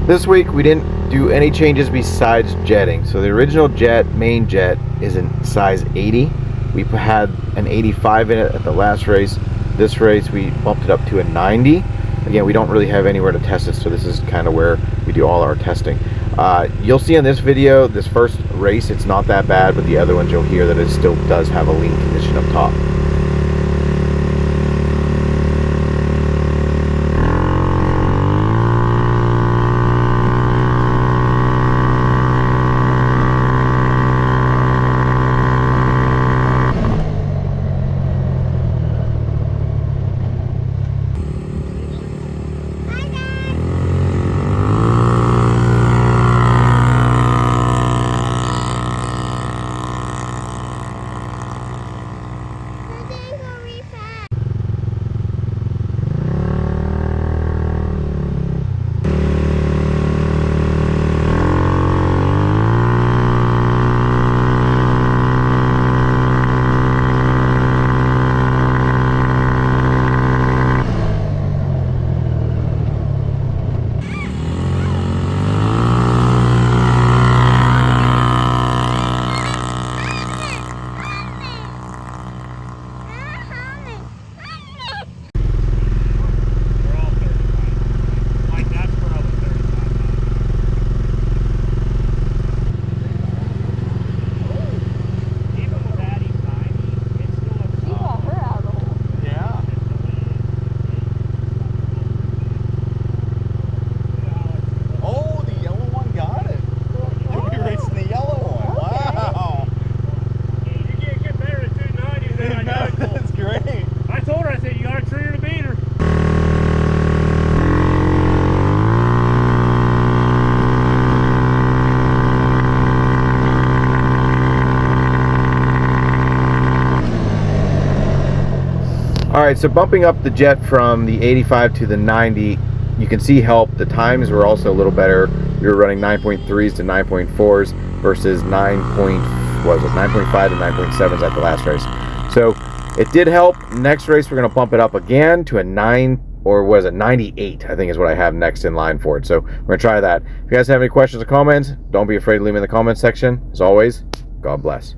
This week we didn't do any changes besides jetting. So the original jet, main jet, is in size 80. We had an 85 in it at the last race. This race we bumped it up to a 90. Again, we don't really have anywhere to test it, so this is kind of where we do all our testing. You'll see in this video, this first race, it's not that bad, but the other ones you'll hear that it still does have a lean condition up top. Alright, so bumping up the jet from the 85 to the 90, you can see help. The times were also a little better. We were running 9.3s to 9.4s versus 9.5 to 9.7s at the last race. So it did help. Next race we're going to bump it up again to a 9, or was it 98, I think is what I have next in line for it. So we're going to try that. If you guys have any questions or comments, don't be afraid to leave them in the comments section. As always, God bless.